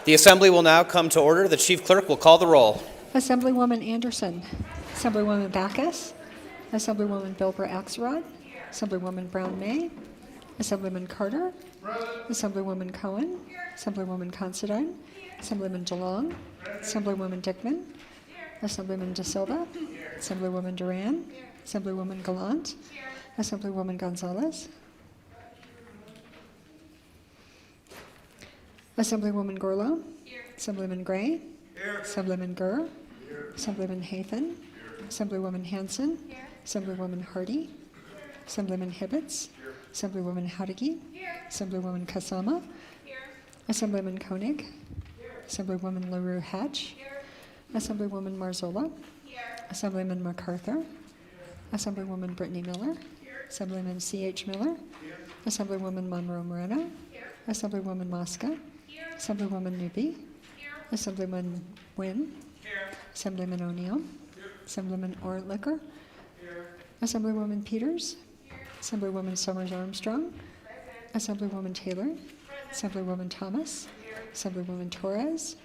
The assembly will now come to order. The chief clerk will call the roll. Assemblywoman Anderson, Assemblywoman Backus, Assemblywoman Bilber Axelrod, Assemblywoman Brown May, Assemblyman Carter, Assemblywoman Cohen, Assemblywoman Considine, Assemblyman DeLong, Assemblywoman Dickman, Assemblyman De Silva, Assemblywoman Duran, Assemblywoman Gallant, Assemblywoman Gonzalez, Assemblywoman Gorlow, Assemblyman Gray, Assemblyman Gurr, Assemblyman Hathan, Assemblywoman Hanson, Assemblywoman Hardy, Assemblyman Hibbets, Assemblywoman Howdigi, Assemblywoman Kasama, Assemblyman Koenig, Assemblywoman LaRue Hatch, Assemblywoman Marzola, Assemblyman MacArthur, Assemblywoman Brittany Miller, Assemblyman C.H. Miller, Assemblywoman Monroe Moreno, Assemblywoman Mosca, Assemblywoman Newby, Assemblyman Wynn, Assemblyman O'Neill, Assemblyman Orlicker, Assemblywoman Peters, Assemblywoman Summers Armstrong, Assemblywoman Taylor, Assemblywoman Thomas, Assemblywoman Torres,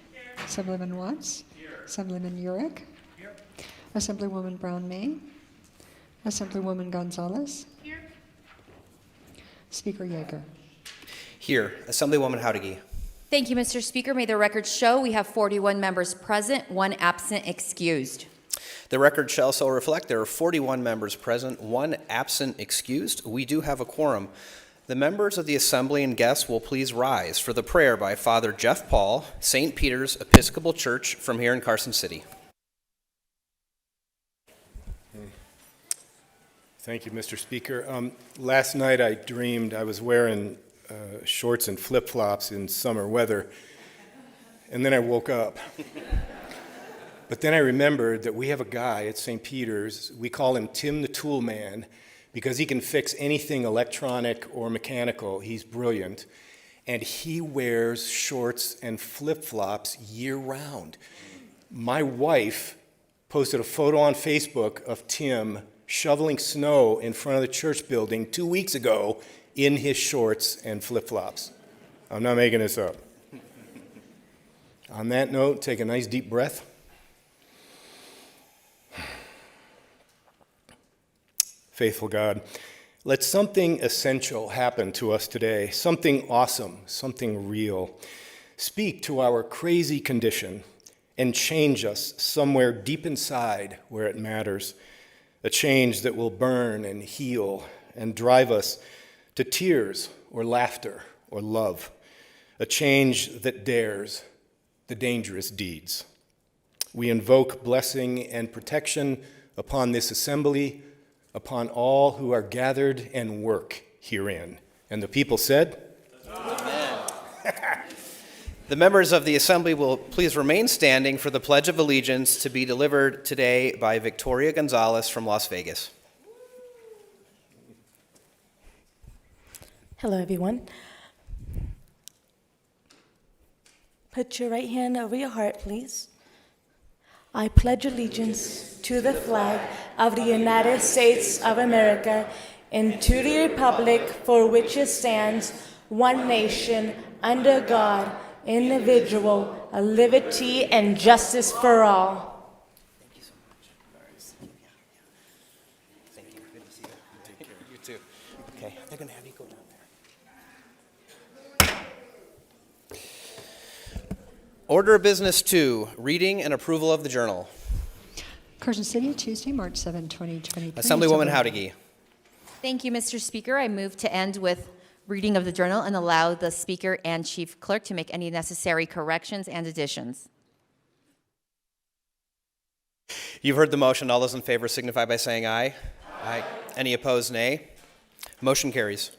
Assemblyman Watts, Assemblyman Urick, Assemblywoman Brown May, Assemblywoman Gonzalez, Speaker Yeager. Here, Assemblywoman Howdigi. Thank you, Mr. Speaker. May the record show we have 41 members present, 1 absent excused. The record shall so reflect there are 41 members present, 1 absent excused. We do have a quorum. The members of the assembly and guests will please rise for the prayer by Father Jeff Paul, St. Peter's Episcopal Church from here in Carson City. Thank you, Mr. Speaker. Last night I dreamed I was wearing shorts and flip-flops in summer weather, and then I woke up. But then I remembered that we have a guy at St. Peter's, we call him Tim the Tool Man, because he can fix anything electronic or mechanical. He's brilliant. And he wears shorts and flip-flops year-round. My wife posted a photo on Facebook of Tim shoveling snow in front of the church building 2 weeks ago in his shorts and flip-flops. I'm not making this up. On that note, take a nice deep breath. Faithful God, let something essential happen to us today, something awesome, something real. Speak to our crazy condition and change us somewhere deep inside where it matters, a change that will burn and heal and drive us to tears or laughter or love, a change that dares the dangerous deeds. We invoke blessing and protection upon this assembly, upon all who are gathered and work herein. And the people said, Amen. The members of the assembly will please remain standing for the Pledge of Allegiance to be delivered today by Victoria Gonzalez from Las Vegas. Hello, everyone. Put your right hand over your heart, please. I pledge allegiance to the flag of the United States of America and to the republic for which it stands, one nation, under God, indivisible, liberty and justice for all. Thank you so much. Thank you. Good to see you. Take care. You too. Okay, they're going to have you go down there. Order of business 2, reading and approval of the journal. Carson City, Tuesday, March 7, 2023. Assemblywoman Howdigi. Thank you, Mr. Speaker. I move to end with reading of the journal and allow the Speaker and Chief Clerk to make any necessary corrections and additions. You've heard the motion. All those in favor signify by saying aye. Aye. Any opposed, nay. Motion carries.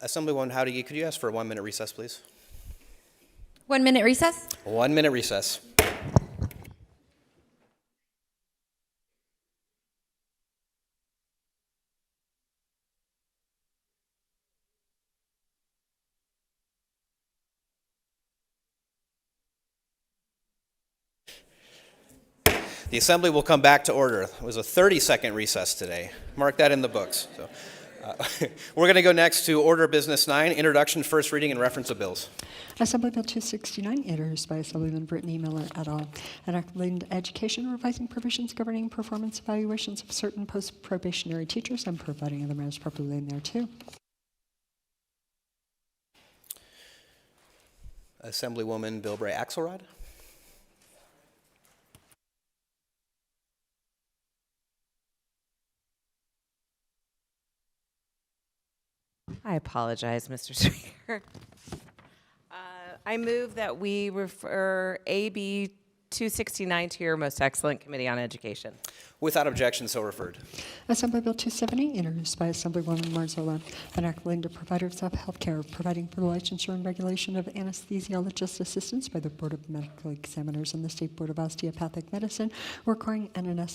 Assemblywoman Howdigi, could you ask for a 1-minute recess, please? 1 minute recess. 1 minute recess. The assembly will come back to order. It was a 30-second recess today. Mark that in the books. So, we're going to go next to Order of Business 9, Introduction, First Reading, and Reference of Bills. Assembly Bill 269, introduced by Assemblyman Brittany Miller et al. An act relating to education, revising provisions governing performance evaluations of certain post-probationary teachers and providing other matters properly named thereto. Assemblywoman Bilbray Axelrod. I apologize, Mr. Speaker. I move that we refer AB 269 to your most excellent Committee on Education. Without objection, so referred. Assembly Bill 270, introduced by Assemblywoman Marzola, an act relating to providers of health care, providing for the licensure and regulation of anesthesiologist assistants by the Board of Medical Examiners and the State Board of Osteopathic Medicine, requiring an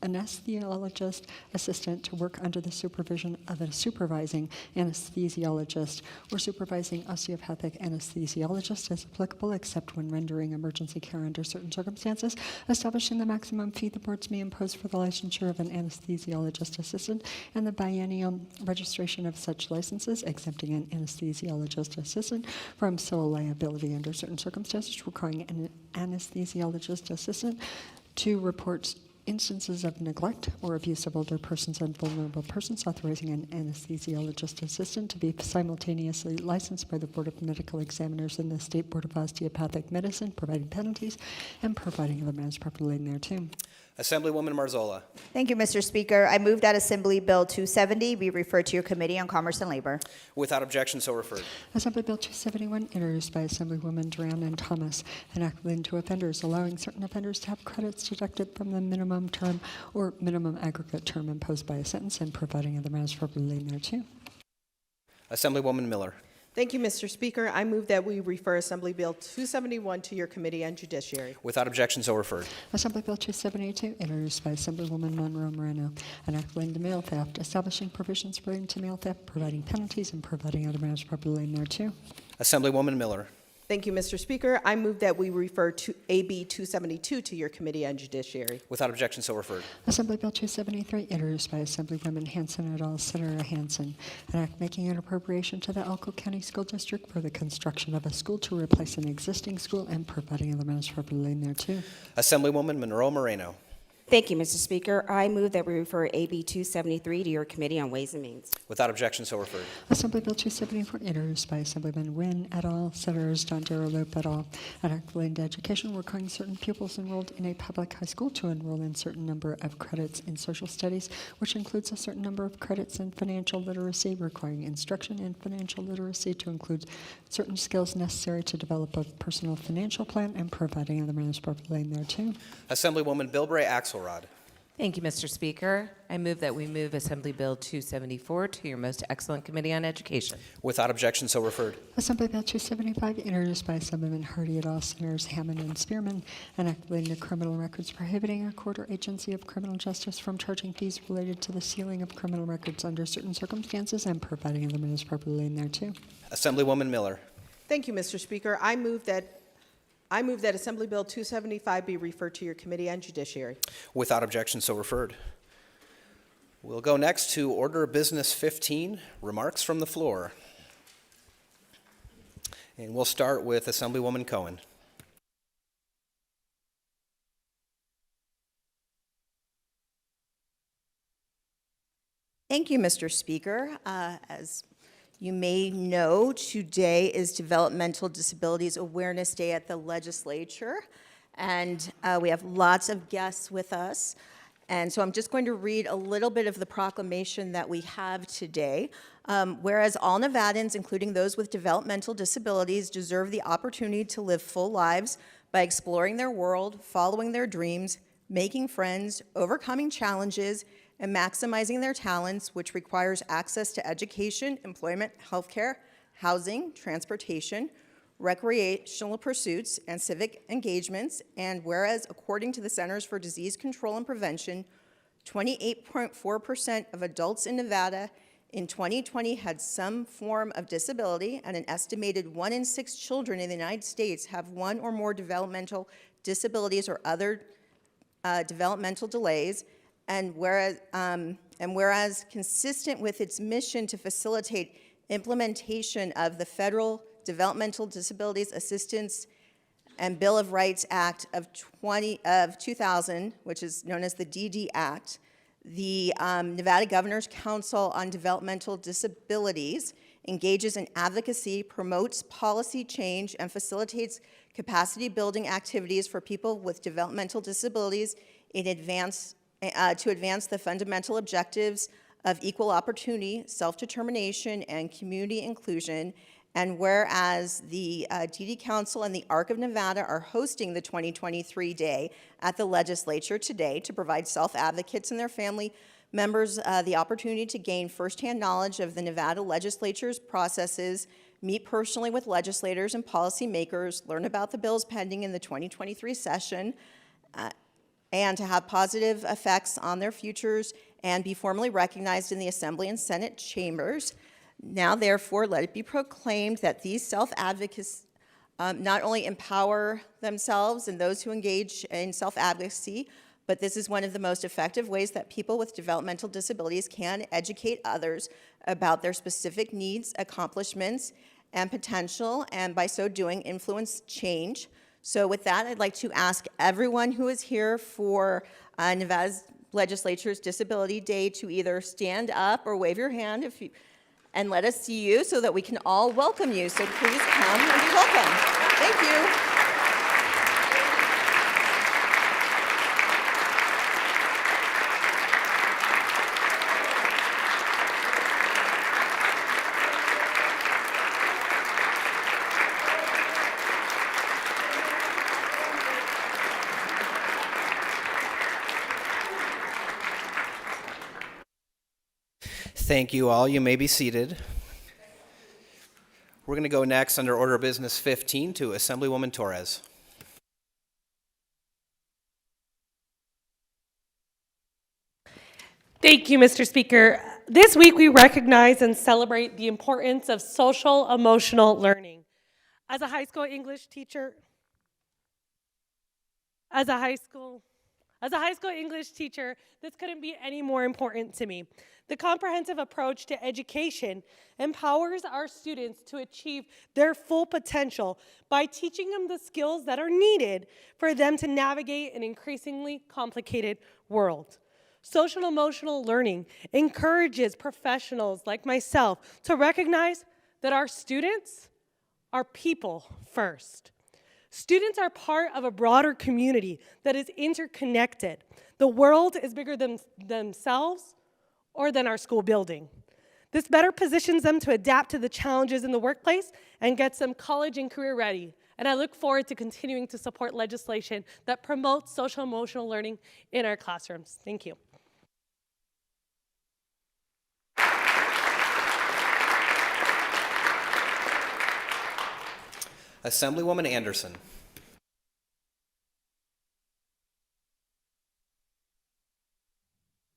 anesthesiologist assistant to work under the supervision of a supervising anesthesiologist or supervising osteopathic anesthesiologist as applicable, except when rendering emergency care under certain circumstances, establishing the maximum fee the boards may impose for the licensure of an anesthesiologist assistant and the biennial registration of such licenses, exempting an anesthesiologist assistant from civil liability under certain circumstances, requiring an anesthesiologist assistant to report instances of neglect or abuse of older persons and vulnerable persons, authorizing an anesthesiologist assistant to be simultaneously licensed by the Board of Medical Examiners and the State Board of Osteopathic Medicine, providing penalties and providing other matters properly named thereto. Assemblywoman Marzola. Thank you, Mr. Speaker. I move that Assembly Bill 270 be referred to your Committee on Commerce and Labor. Without objection, so referred. Assembly Bill 271, introduced by Assemblywoman Duran and Thomas, an act relating to offenders, allowing certain offenders to have credits deducted from the minimum term or minimum aggregate term imposed by a sentence and providing other matters properly named thereto. Assemblywoman Miller. Thank you, Mr. Speaker. I move that we refer Assembly Bill 271 to your Committee on Judiciary. Without objection, so referred. Assembly Bill 272, introduced by Assemblywoman Monroe Moreno, an act relating to mail theft, establishing provisions relating to mail theft, providing penalties, and providing other matters properly named thereto. Assemblywoman Miller. Thank you, Mr. Speaker. I move that we refer to AB 272 to your Committee on Judiciary. Without objection, so referred. Assembly Bill 273, introduced by Assemblywoman Hanson et al., Senator Hanson, an act making an appropriation to the Elko County School District for the construction of a school to replace an existing school and providing other matters properly named thereto. Assemblywoman Monroe Moreno. Thank you, Mr. Speaker. I move that we refer AB 273 to your Committee on Ways and Means. Without objection, so referred. Assembly Bill 274, introduced by Assemblyman Nguyen et al., Senators Dondero Lope et al., an act relating to education requiring certain pupils enrolled in a public high school to enroll in certain number of credits in social studies, which includes a certain number of credits in financial literacy, requiring instruction in financial literacy to include certain skills necessary to develop a personal financial plan and providing other matters properly named thereto. Assemblywoman Bilbray Axelrod. Thank you, Mr. Speaker. I move that we move Assembly Bill 274 to your most excellent Committee on Education. Without objection, so referred. Assembly Bill 275, introduced by Assemblyman Hardy et al., Senators Hammond and Spearman, an act relating to criminal records prohibiting a court or agency of criminal justice from charging fees related to the sealing of criminal records under certain circumstances and providing other matters properly named thereto. Assemblywoman Miller. Thank you, Mr. Speaker. I move that Assembly Bill 275 be referred to your Committee on Judiciary. Without objection, so referred. We'll go next to Order of Business 15, Remarks from the Floor. And we'll start with Assemblywoman Cohen. Thank you, Mr. Speaker. As you may know, today is Developmental Disabilities Awareness Day at the Legislature, and we have lots of guests with us. And so I'm just going to read a little bit of the proclamation that we have today. Whereas all Nevadans, including those with developmental disabilities, deserve the opportunity to live full lives by exploring their world, following their dreams, making friends, overcoming challenges, and maximizing their talents, which requires access to education, employment, healthcare, housing, transportation, recreational pursuits, and civic engagements. And whereas, according to the Centers for Disease Control and Prevention, 28.4% of adults in Nevada in 2020 had some form of disability, and an estimated 1 in 6 children in the United States have one or more developmental disabilities or other developmental delays, and whereas consistent with its mission to facilitate implementation of the Federal Developmental Disabilities Assistance and Bill of Rights Act of 2000, which is known as the DD Act, the Nevada Governor's Council on Developmental Disabilities engages in advocacy, promotes policy change, and facilitates capacity building activities for people with developmental disabilities to advance the fundamental objectives of equal opportunity, self-determination, and community inclusion. And whereas the DD Council and the ARC of Nevada are hosting the 2023 Day at the legislature today to provide self-advocates and their family members the opportunity to gain firsthand knowledge of the Nevada legislature's processes, meet personally with legislators and policymakers, learn about the bills pending in the 2023 session, and to have positive effects on their futures and be formally recognized in the Assembly and Senate chambers. Now, therefore, let it be proclaimed that these self-advocates not only empower themselves and those who engage in self-advocacy, but this is one of the most effective ways that people with developmental disabilities can educate others about their specific needs, accomplishments, and potential, and by so doing, influence change. So with that, I'd like to ask everyone who is here for Nevada's Legislature's Disability Day to either stand up or wave your hand and let us see you so that we can all welcome you. So please come and be welcome. Thank you. Thank you all. You may be seated. We're going to go next under Order of Business 15 to Assemblywoman Torres. Thank you, Mr. Speaker. This week we recognize and celebrate the importance of social emotional learning. As a high school English teacher, this couldn't be any more important to me. The comprehensive approach to education empowers our students to achieve their full potential by teaching them the skills that are needed for them to navigate an increasingly complicated world. Social emotional learning encourages professionals like myself to recognize that our students are people first. Students are part of a broader community that is interconnected. The world is bigger than themselves or than our school building. This better positions them to adapt to the challenges in the workplace and gets them college and career ready. And I look forward to continuing to support legislation that promotes social emotional learning in our classrooms. Thank you. Assemblywoman Anderson.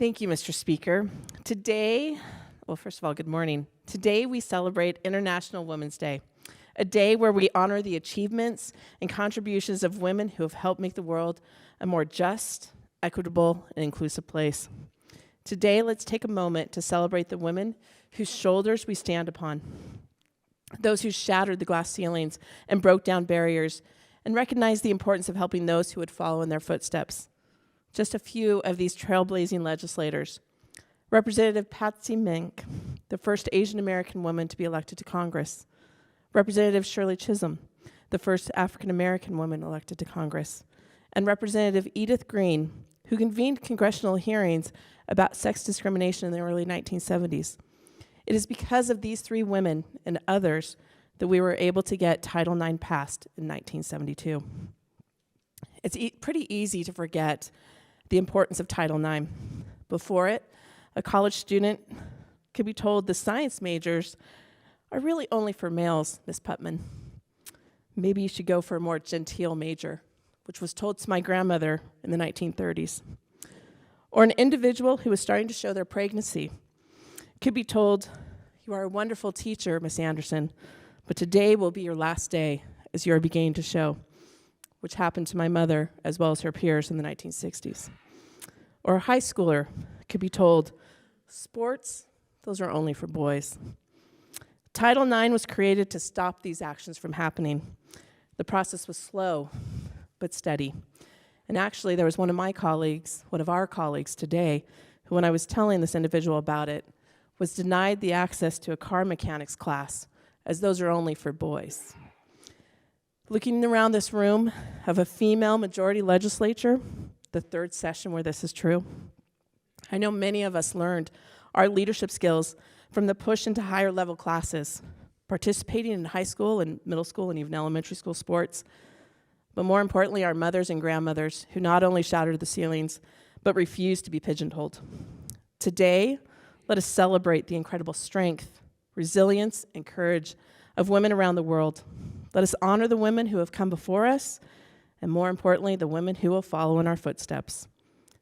Thank you, Mr. Speaker. Today, well, first of all, good morning. Today we celebrate International Women's Day, a day where we honor the achievements and contributions of women who have helped make the world a more just, equitable, and inclusive place. Today, let's take a moment to celebrate the women whose shoulders we stand upon, those who shattered the glass ceilings and broke down barriers, and recognize the importance of helping those who would follow in their footsteps. Just a few of these trailblazing legislators. Representative Patsy Mink, the first Asian American woman to be elected to Congress. Representative Shirley Chisholm, the first African American woman elected to Congress. And Representative Edith Green, who convened congressional hearings about sex discrimination in the early 1970s. It is because of these three women and others that we were able to get Title IX passed in 1972. It's pretty easy to forget the importance of Title IX. Before it, a college student could be told the science majors are really only for males, Miss Putman. Maybe you should go for a more genteel major, which was told to my grandmother in the 1930s. Or an individual who was starting to show their pregnancy could be told, you are a wonderful teacher, Miss Anderson, but today will be your last day as you are beginning to show. which happened to my mother as well as her peers in the 1960s. Or a high schooler could be told, sports, those are only for boys. Title IX was created to stop these actions from happening. The process was slow, but steady. And actually, there was one of our colleagues today, who when I was telling this individual about it, was denied the access to a car mechanics class, as those are only for boys. Looking around this room of a female majority legislature, the third session where this is true, I know many of us learned our leadership skills from the push into higher level classes, participating in high school and middle school and even elementary school sports, but more importantly, our mothers and grandmothers who not only shouted at the ceilings, but refused to be pigeonholed. Today, let us celebrate the incredible strength, resilience, and courage of women around the world. Let us honor the women who have come before us, and more importantly, the women who will follow in our footsteps.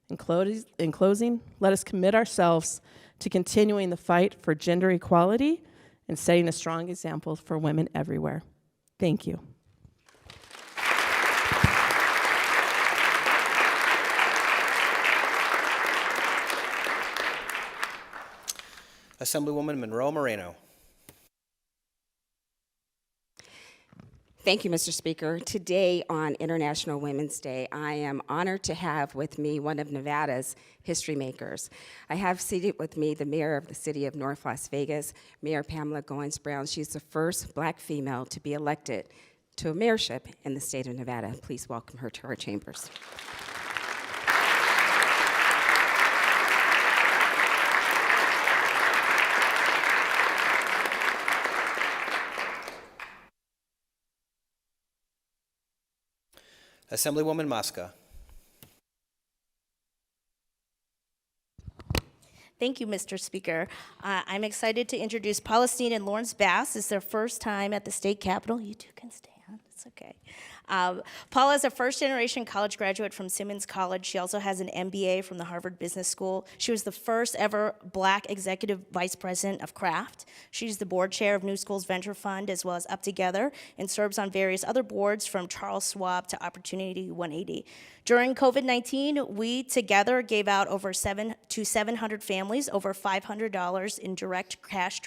In closing, let us commit ourselves to continuing the fight for gender equality and setting a strong example for women everywhere. Thank you. Assemblywoman Monroe Moreno. Thank you, Mr. Speaker. Today, on International Women's Day, I am honored to have with me one of Nevada's history makers. I have seated with me the mayor of the city of North Las Vegas, Mayor Pamela Goins-Brown. She's the first Black female to be elected to a mayorship in the state of Nevada. Please welcome her to our chambers. Assemblywoman Mosca. Thank you, Mr. Speaker. I'm excited to introduce Palestine and Lawrence Bass. It's their first time at the state capitol. You two can stand. It's okay. Paula is a first-generation college graduate from Simmons College. She also has an MBA from the Harvard Business School. She was the first ever Black executive vice president of Kraft. She's the board chair of New Schools Venture Fund as well as Up Together and serves on various other boards from Charles Schwab to Opportunity 180. During COVID-19, we together gave out over 700 families over $500 in direct cash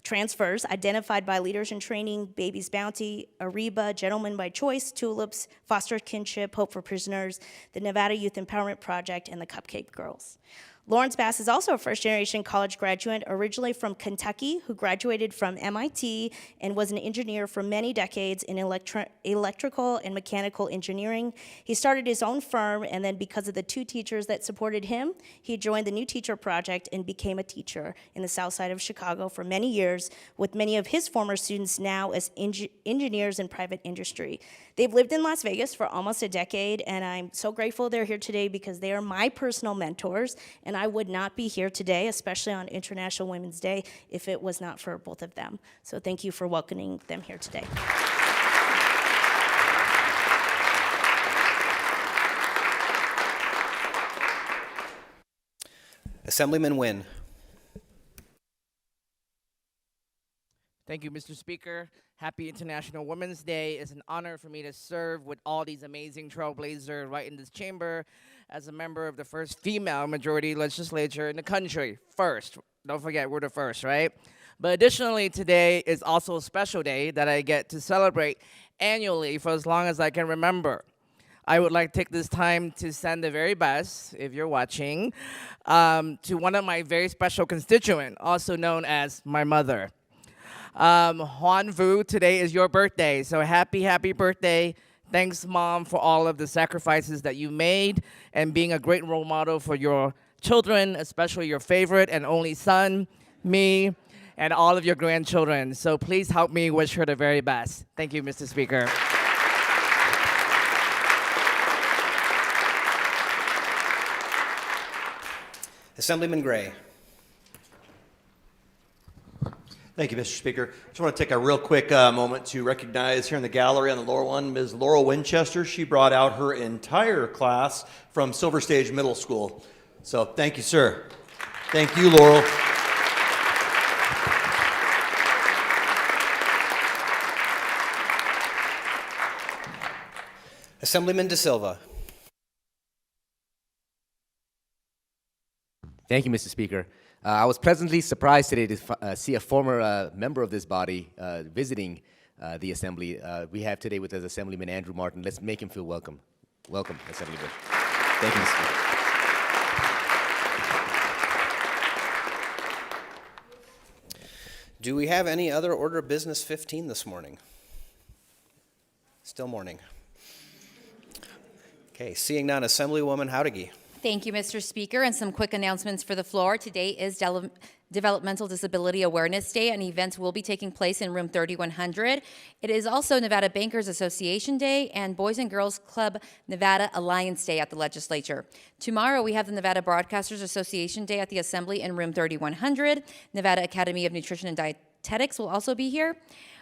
transfers identified by Leaders in Training, Baby's Bounty, Ariba, Gentlemen by Choice, Tulips, Foster Kinship, Hope for Prisoners, the Nevada Youth Empowerment Project, and the Cupcake Girls. Lawrence Bass is also a first-generation college graduate, originally from Kentucky, who graduated from MIT and was an engineer for many decades in electrical and mechanical engineering. He started his own firm, and then because of the two teachers that supported him, he joined the New Teacher Project and became a teacher in the south side of Chicago for many years, with many of his former students now as engineers in private industry. They've lived in Las Vegas for almost a decade, and I'm so grateful they're here today because they are my personal mentors, and I would not be here today, especially on International Women's Day, if it was not for both of them. So thank you for welcoming them here today. Assemblyman Nguyen. Thank you, Mr. Speaker. Happy International Women's Day. It's an honor for me to serve with all these amazing trailblazers right in this chamber as a member of the first female majority legislature in the country. First. Don't forget, we're the first, right? But additionally, today is also a special day that I get to celebrate annually for as long as I can remember. I would like to take this time to send the very best, if you're watching, to one of my very special constituents, also known as my mother. Huan Vu, today is your birthday, so happy, happy birthday. Thanks, Mom, for all of the sacrifices that you made and being a great role model for your children, especially your favorite and only son, me, and all of your grandchildren. So please help me wish her the very best. Thank you, Mr. Speaker. Assemblyman Gray. Thank you, Mr. Speaker. Just want to take a real quick moment to recognize here in the gallery on the lower one, Ms. Laurel Winchester. She brought out her entire class from Silver Stage Middle School. So thank you, sir. Thank you, Laurel. Assemblyman De Silva. Thank you, Mr. Speaker. I was pleasantly surprised today to see a former member of this body visiting the Assembly. We have today with us Assemblyman Andrew Martin. Let's make him feel welcome. Welcome, Assemblyman. Thank you, Mr. Speaker. Do we have any other order of business 15 this morning? Still morning. Okay, seeing none, Assemblywoman Howdigi. Thank you, Mr. Speaker, and some quick announcements for the floor. Today is Developmental Disability Awareness Day, and events will be taking place in room 3100. It is also Nevada Bankers Association Day and Boys and Girls Club Nevada Alliance Day at the legislature. Tomorrow, we have the Nevada Broadcasters Association Day at the Assembly in room 3100. Nevada Academy of Nutrition and Dietetics will also be here.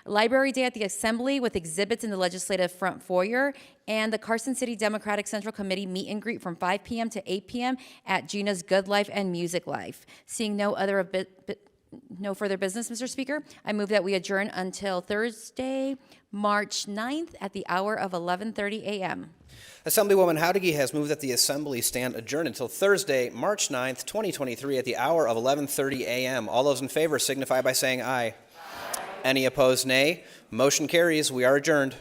Library Day at the Assembly with exhibits in the legislative front foyer, and the Carson City Democratic Central Committee meet and greet from 5 p.m. to 8 p.m. at Gina's Good Life and Music Life. Seeing no further business, Mr. Speaker, I move that we adjourn until Thursday, March 9th at the hour of 11:30 a.m. Assemblywoman Howdigi has moved that the Assembly stand adjourned until Thursday, March 9th, 2023 at the hour of 11:30 a.m. All those in favor signify by saying aye. Any opposed, nay. Motion carries. We are adjourned.